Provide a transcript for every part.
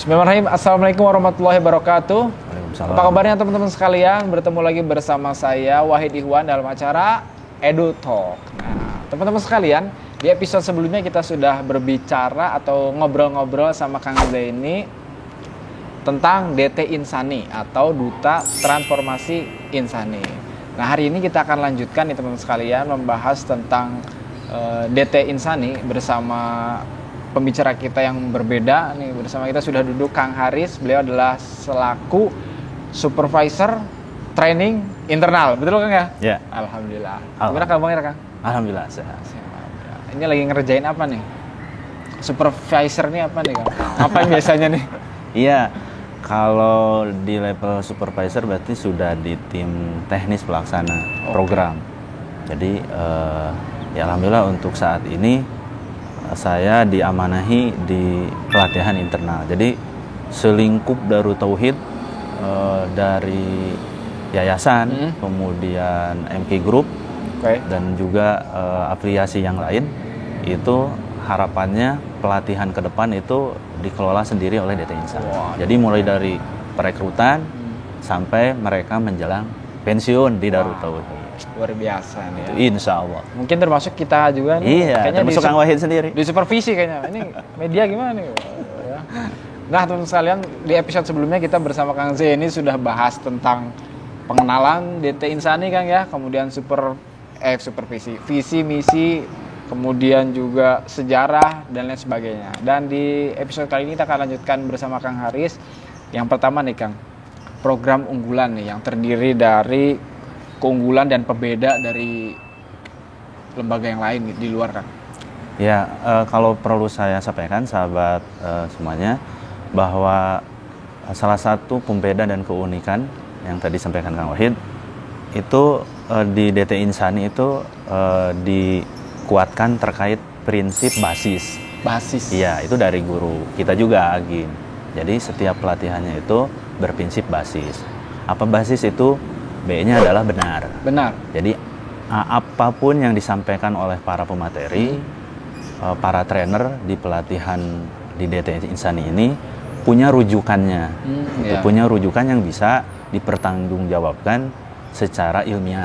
Bismillahirrahmanirrahim. Assalamualaikum warahmatullahi wabarakatuh. Waalaikumsalam. Apa kabarnya teman-teman sekalian? Bertemu lagi bersama saya Wahid Ihwan dalam acara Edu Talk. Nah, teman-teman sekalian, di episode sebelumnya kita sudah berbicara atau ngobrol-ngobrol sama Kang Zaini tentang DT Insani atau Duta Transformasi Insani. Nah, hari ini kita akan lanjutkan nih teman-teman sekalian membahas tentang DT Insani bersama pembicara kita yang berbeda nih. Bersama kita sudah duduk Kang Haris. Beliau adalah selaku supervisor training internal. Betul Kang ya? Ya. Alhamdulillah. Gimana kabarnya Kang? Alhamdulillah sehat. Ini lagi ngerjain apa nih? Supervisor nih apa nih Kang? Apa yang biasanya nih? Iya. Kalau di level supervisor berarti sudah di tim teknis pelaksana program. Jadi ya alhamdulillah untuk saat ini saya diamanahi di pelatihan internal. Jadi selingkup Darut Tauhid dari yayasan, kemudian MK Group, dan juga afiliasi yang lain, itu harapannya pelatihan ke depan itu dikelola sendiri oleh DT Insani. Jadi mulai dari perekrutan sampai mereka menjelang pensiun di Darut Tauhid. Luar biasa nih ya. Insya Allah. Mungkin termasuk kita juga nih. Iya, kayaknya termasuk Kang Wahid sendiri. Di supervisi kayaknya. Ini media gimana nih? Nah teman-teman sekalian, di episode sebelumnya kita bersama Kang Z ini sudah bahas tentang pengenalan DT Insani Kang ya. Kemudian supervisi, visi, misi, kemudian juga sejarah dan lain sebagainya. Dan di episode kali ini kita akan lanjutkan bersama Kang Haris. Yang pertama nih Kang, program unggulan nih yang terdiri dari keunggulan dan pembeda dari lembaga yang lain di luar Kang. Ya, kalau perlu saya sampaikan sahabat semuanya, bahwa salah satu pembeda dan keunikan yang tadi sampaikan Kang Wahid itu di DT Insani itu dikuatkan terkait prinsip basis. Basis. Iya, itu dari guru kita juga Agin. Jadi setiap pelatihannya itu berprinsip basis. Apa basis itu? B-nya adalah benar. Benar. Jadi apapun yang disampaikan oleh para pemateri, para trainer di pelatihan di DT Insani ini punya rujukannya. Iya. Punya rujukan yang bisa dipertanggungjawabkan secara ilmiah.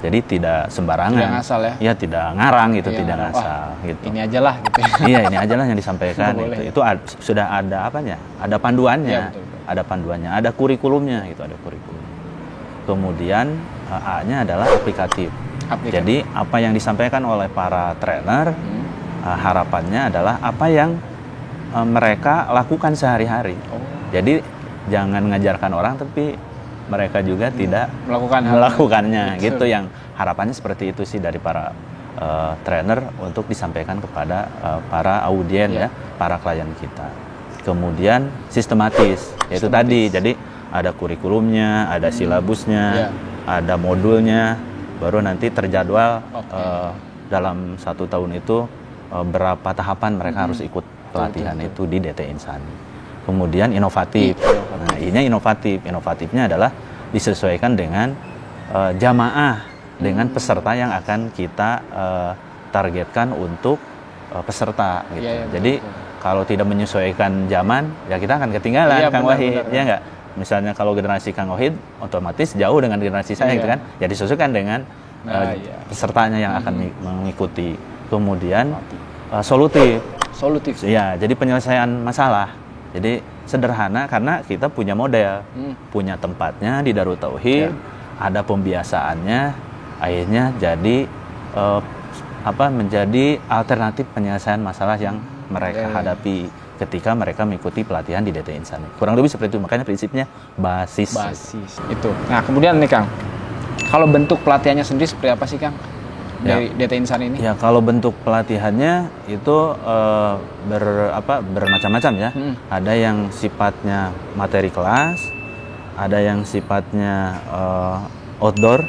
Jadi tidak sembarangan. Tidak ngasal ya? Iya, tidak ngarang gitu, Iya, tidak ngasal gitu. Ini aja lah gitu. Iya, ini aja lah yang disampaikan gitu. Itu sudah ada apanya? Ada panduannya. Ya, betul. Ada panduannya, ada kurikulumnya gitu, ada kurikulum. Kemudian A-nya adalah aplikatif. Jadi apa yang disampaikan oleh para trainer, harapannya adalah apa yang mereka lakukan sehari-hari. Jadi jangan mengajarkan orang tapi mereka juga tidak melakukannya gitu. Yang harapannya seperti itu sih dari para trainer untuk disampaikan kepada para audien ya, para klien kita. Kemudian sistematis, yaitu tadi. Jadi ada kurikulumnya, ada silabusnya, ada modulnya, baru nanti terjadwal dalam 1 tahun itu berapa tahapan mereka harus ikut pelatihan itu di DT Insani. Kemudian inovatif. Nah, ini inovatif. Inovatifnya adalah disesuaikan dengan jamaah, dengan peserta yang akan kita targetkan untuk peserta. Gitu. Jadi kalau tidak menyesuaikan zaman, ya kita akan ketinggalan, Kang Wahid, ya enggak? Misalnya kalau generasi Kang Wahid otomatis jauh dengan generasi saya gitu kan. Ya disesuaikan dengan pesertanya yang akan mengikuti. Kemudian solutif. Ya, jadi penyelesaian masalah. Jadi sederhana karena kita punya model, punya tempatnya di Darut Tauhid, ada pembiasaannya, akhirnya jadi menjadi alternatif penyelesaian masalah yang mereka hadapi ketika mereka mengikuti pelatihan di DT Insani. Kurang lebih seperti itu, makanya prinsipnya basis. Itu. Nah, kemudian nih Kang, kalau bentuk pelatihannya sendiri seperti apa sih Kang dari DT Insani ini? Ya, kalau bentuk pelatihannya itu bermacam-macam ya. Ada yang sifatnya materi kelas, ada yang sifatnya outdoor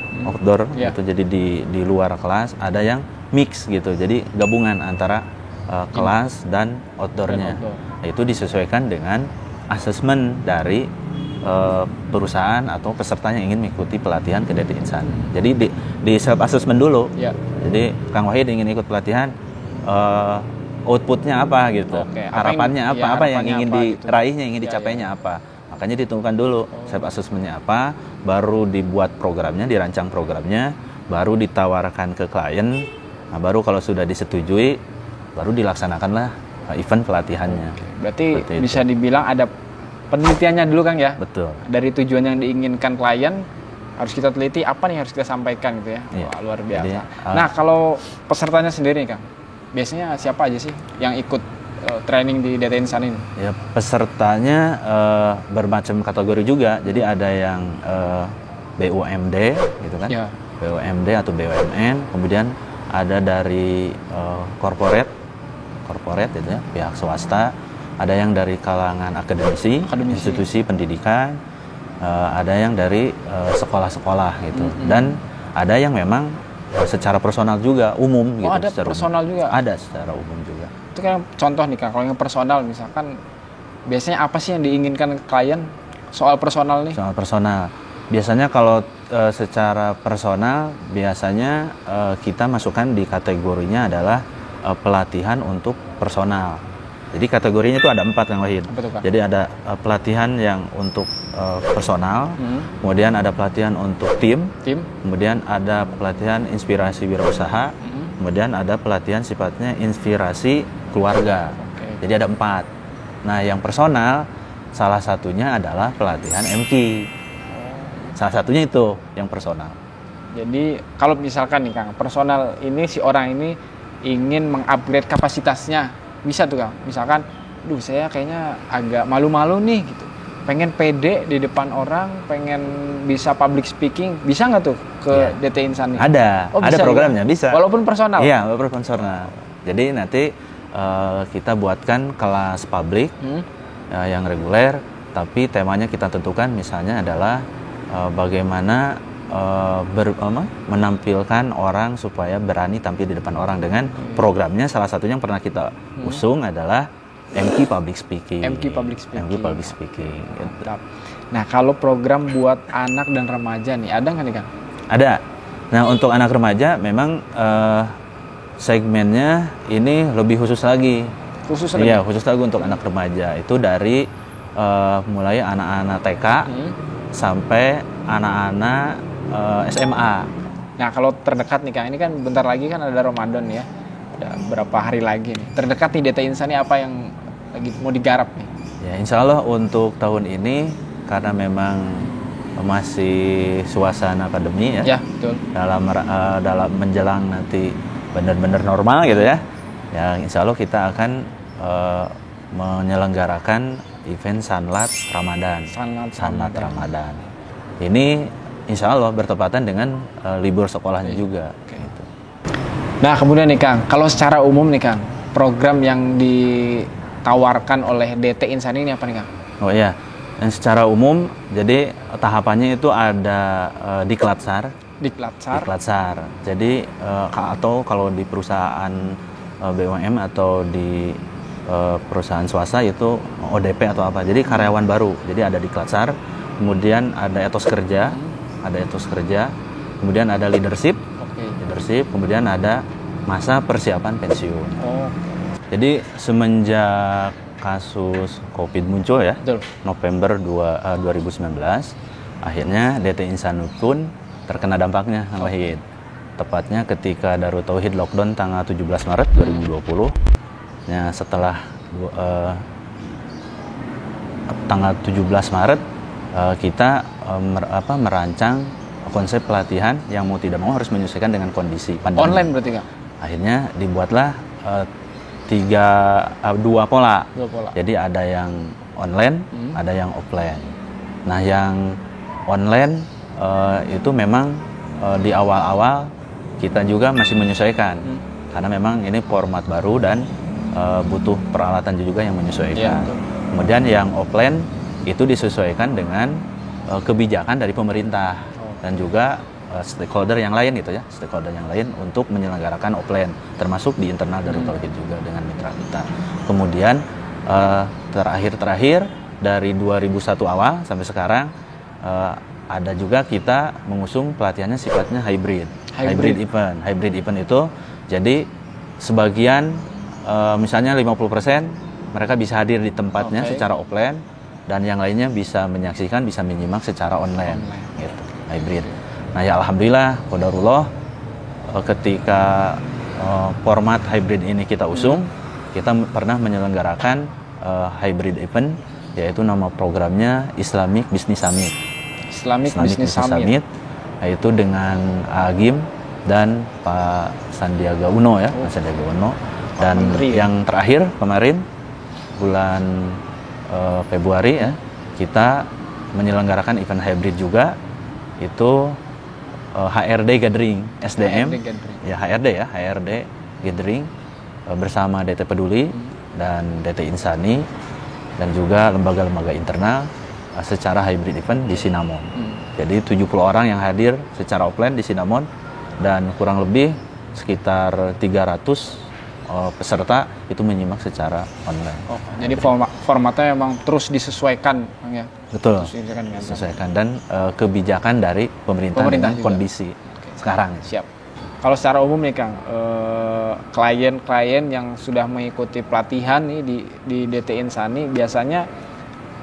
gitu, jadi di luar kelas, ada yang mix gitu, jadi gabungan antara kelas dan outdoornya. Itu disesuaikan dengan asesmen dari perusahaan atau peserta yang ingin mengikuti pelatihan ke DT Insani. Jadi di self assessment dulu. Jadi Kang Wahid ingin ikut pelatihan outputnya apa gitu, Oke, harapannya apa, apa yang ingin gitu. diraihnya, ingin Ya, dicapainya apa. Makanya ditentukan dulu self assessmentnya apa, baru dibuat programnya, dirancang programnya, baru ditawarkan ke klien. Nah, baru kalau sudah disetujui, baru dilaksanakanlah event pelatihannya. Berarti Seperti bisa itu. dibilang ada penelitiannya dulu Kang ya. Betul. Dari tujuan yang diinginkan klien harus kita teliti apa nih harus kita sampaikan gitu ya. Iya. Wah, luar biasa. Jadi, Nah, kalau pesertanya sendiri nih Kang, biasanya siapa aja sih yang ikut training di Data Insan ini? Ya, pesertanya bermacam kategori juga. Jadi ada yang BUMD gitu kan. Ya. BUMD atau BUMN, kemudian ada dari corporate gitu ya, pihak swasta, ada yang dari kalangan akademisi. Institusi pendidikan, ada yang dari sekolah-sekolah gitu, dan ada yang memang secara personal juga, umum gitu. Oh, ada secara personal umum. juga? Ada secara umum juga. Itu kan contoh nih Kang, kalau yang personal misalkan biasanya apa sih yang diinginkan klien soal personal nih? Soal personal. Biasanya kalau secara personal, biasanya kita masukkan di kategorinya adalah pelatihan untuk personal. Jadi kategorinya itu ada 4 Kang Wahid. Jadi ada pelatihan yang untuk personal, kemudian ada pelatihan untuk tim, kemudian ada pelatihan inspirasi wirausaha, kemudian ada pelatihan sifatnya inspirasi keluarga. Jadi ada 4. Nah, yang personal salah satunya adalah pelatihan MQ. Salah satunya itu yang personal. Jadi kalau misalkan nih Kang, personal ini si orang ini ingin mengupgrade kapasitasnya, bisa tuh Kang. Misalkan, saya kayaknya agak malu-malu nih gitu. Pengen pede di depan orang, pengen bisa public speaking, bisa nggak tuh ke DT Insan ini? Ada, oh, ada bisa, programnya, ya? bisa. Walaupun personal? Iya, walaupun personal. Jadi nanti kita buatkan kelas publik yang reguler, tapi temanya kita tentukan misalnya adalah bagaimana menampilkan orang supaya berani tampil di depan orang dengan programnya. Salah satunya yang pernah kita usung adalah MQ Public Speaking. MQ Public Speaking. MQ Public Speaking. Mantap. Nah, kalau program buat anak dan remaja nih, ada nggak nih Kang? Ada. Nah, untuk anak remaja memang segmennya ini lebih khusus lagi. Khusus lagi? Iya, khusus lagi untuk anak remaja. Itu dari mulai anak-anak TK sampai anak-anak SMA. Nah, kalau terdekat nih Kang, ini kan bentar lagi kan ada Ramadan ya. Ada berapa hari lagi nih. Terdekat nih Data Insan ini apa yang lagi mau digarap nih? Ya, insya Allah untuk tahun ini karena memang masih suasana pandemi ya. Ya, betul. Dalam menjelang nanti benar-benar normal gitu ya. Ya, insya Allah kita akan menyelenggarakan event Sanlat Ramadan. Sanlat Ramadan. Ini insya Allah bertepatan dengan libur sekolahnya juga. Gitu. Nah, kemudian nih Kang, kalau secara umum nih Kang, program yang ditawarkan oleh DT Insan ini apa nih Kang? Oh iya, dan secara umum, jadi tahapannya itu ada Diklatsar. Diklatsar. Jadi atau kalau di perusahaan BUMN atau di perusahaan swasta itu ODP atau apa. Jadi karyawan baru. Jadi ada Diklatsar, kemudian ada etos kerja, kemudian ada leadership, kemudian ada masa persiapan pensiun. Jadi semenjak kasus COVID muncul ya, betul. November 2019, akhirnya DT Insan pun terkena dampaknya, Kang Wahid. Tepatnya ketika Darut Tauhid lockdown tanggal 17 Maret 2020. Nah, setelah tanggal 17 Maret kita merancang konsep pelatihan yang mau tidak mau harus menyesuaikan dengan kondisi pandemi. Online berarti Kang? Akhirnya dibuatlah dua pola. Jadi ada yang online, ada yang offline. Nah, yang online itu memang di awal-awal kita juga masih menyesuaikan karena memang ini format baru dan butuh peralatan juga yang menyesuaikan. Kemudian yang offline itu disesuaikan dengan kebijakan dari pemerintah dan juga stakeholder yang lain gitu ya, stakeholder yang lain untuk menyelenggarakan offline, termasuk di internal Darut Tauhid juga dengan mitra kita. Kemudian terakhir dari 2001 awal sampai sekarang ada juga kita mengusung pelatihannya sifatnya hybrid event itu. Jadi sebagian misalnya 50% mereka bisa hadir di tempatnya Oke. secara offline, dan yang lainnya bisa menyaksikan, bisa menyimak secara online. Gitu, hybrid. Nah ya alhamdulillah, qadarullah, ketika format hybrid ini kita usung, kita pernah menyelenggarakan hybrid event, yaitu nama programnya Islamic Business Summit. Islamic Business Summit. Yaitu dengan Agim dan Pak Sandiaga Uno ya, Pak Sandiaga Uno. Dan Menteri, yang terakhir kemarin bulan Februari ya, kita menyelenggarakan event hybrid juga, itu HRD Gathering SDM. HRD Gathering. Ya HRD Gathering bersama DT Peduli dan DT Insani dan juga lembaga-lembaga internal secara hybrid event di Sinamon. Jadi 70 orang yang hadir secara offline di Sinamon dan kurang lebih sekitar 300 peserta itu menyimak secara online. Oh, jadi formatnya memang terus disesuaikan, Bang ya. Betul. Terus disesuaikan dengan Sesuaikan dan kebijakan dari pemerintah dengan juga. kondisi sekarang. Siap. Kalau secara umum nih Kang, klien-klien yang sudah mengikuti pelatihan nih di DT Insani, biasanya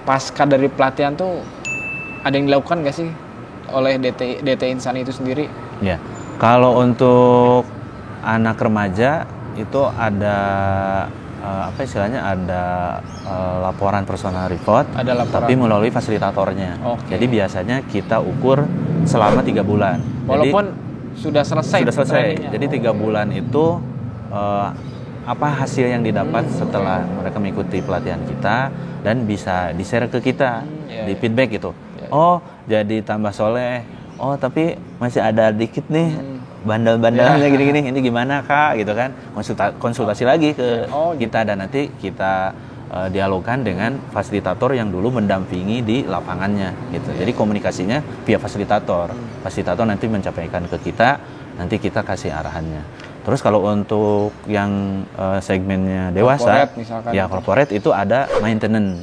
pasca dari pelatihan tuh ada yang dilakukan nggak sih oleh DT Insani itu sendiri? Ya, kalau untuk anak remaja itu ada apa istilahnya, ada laporan personal report, Ada laporan. tapi melalui fasilitatornya. Oke. Jadi biasanya kita ukur selama 3 bulan. Walaupun sudah selesai. Sudah selesai. trainingnya. Jadi 3 bulan itu apa hasil yang didapat setelah mereka mengikuti pelatihan kita dan bisa di-share ke kita, iya, di iya. feedback gitu. Iya, iya. Oh, jadi tambah soleh. Oh, tapi masih ada dikit nih bandel-bandelnya gini-gini. Ini gimana Kak? Gitu kan. Konsultasi lagi ke kita dan nanti kita dialogkan dengan fasilitator yang dulu mendampingi di lapangannya gitu. Jadi komunikasinya via fasilitator. Fasilitator nanti menyampaikan ke kita, nanti kita kasih arahannya. Terus kalau untuk yang segmennya dewasa, Corporate misalkan. ya corporate itu ada maintenance.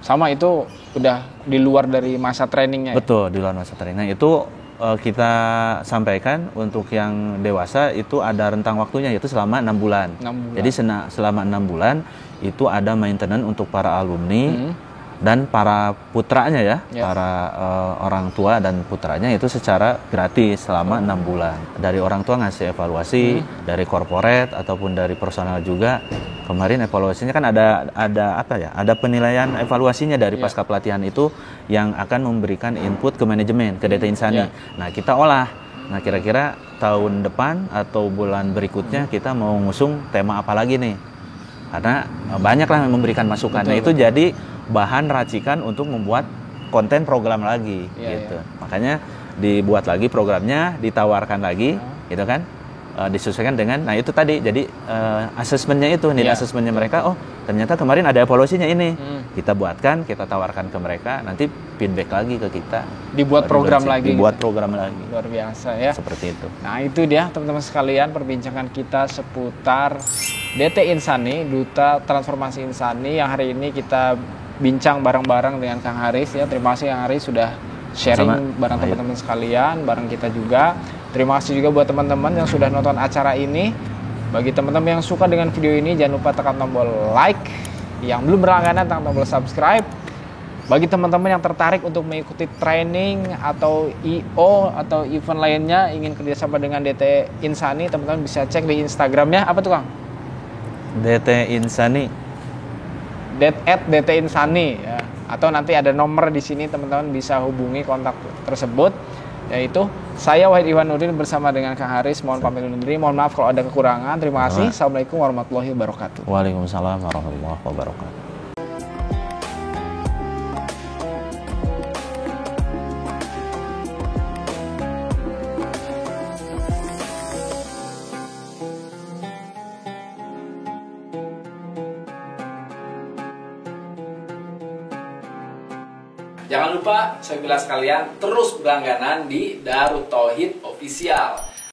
Sama itu udah di luar dari masa trainingnya. Ya? Betul, di luar masa training itu kita sampaikan untuk yang dewasa itu ada rentang waktunya, yaitu selama 6 bulan. 6 bulan. Jadi selama 6 bulan itu ada maintenance untuk para alumni dan para putranya ya, para orang tua dan putranya itu secara gratis selama 6 bulan. Dari orang tua ngasih evaluasi, dari corporate ataupun dari personal juga. Kemarin evaluasinya kan ada apa ya? Ada penilaian evaluasinya dari pasca pelatihan itu yang akan memberikan input ke manajemen, ke DT Insani. Nah, kita olah. Nah, kira-kira tahun depan atau bulan berikutnya kita mau ngusung tema apa lagi nih? Karena banyaklah yang memberikan masukan. Nah, itu jadi bahan racikan untuk membuat konten program lagi gitu. Makanya dibuat lagi programnya, ditawarkan lagi gitu kan. Disesuaikan dengan, nah itu tadi, jadi asesmennya itu, nilai asesmennya mereka, oh ternyata kemarin ada evaluasinya ini, kita buatkan, kita tawarkan ke mereka, nanti feedback lagi ke kita. Dibuat program lagi. Dibuat program lagi. Luar biasa ya. Seperti itu. Nah itu dia teman-teman sekalian perbincangan kita seputar DT Insani, Duta Transformasi Insani, yang hari ini kita bincang bareng-bareng dengan Kang Haris ya. Terima kasih Kang Haris sudah sharing bareng teman-teman sekalian, bareng kita juga. Terima kasih juga buat teman-teman yang sudah nonton acara ini. Bagi teman-teman yang suka dengan video ini, jangan lupa tekan tombol like. Yang belum berlangganan, tekan tombol subscribe. Bagi teman-teman yang tertarik untuk mengikuti training atau IO atau event lainnya, ingin kerjasama dengan DT Insani, teman-teman bisa cek di Instagramnya. Apa tuh Kang? DT Insani. DT Insani ya. Atau nanti ada nomor di sini, teman-teman bisa hubungi kontak tersebut. Yaitu saya Wahid Ihwan Nurdin bersama dengan Kang Haris. Mohon pamit undur diri. Mohon maaf kalau ada kekurangan. Terima kasih. Assalamualaikum warahmatullahi wabarakatuh. Waalaikumsalam warahmatullahi wabarakatuh. Jangan lupa, saya bilang sekalian, terus berlangganan di Darut Tauhid Official.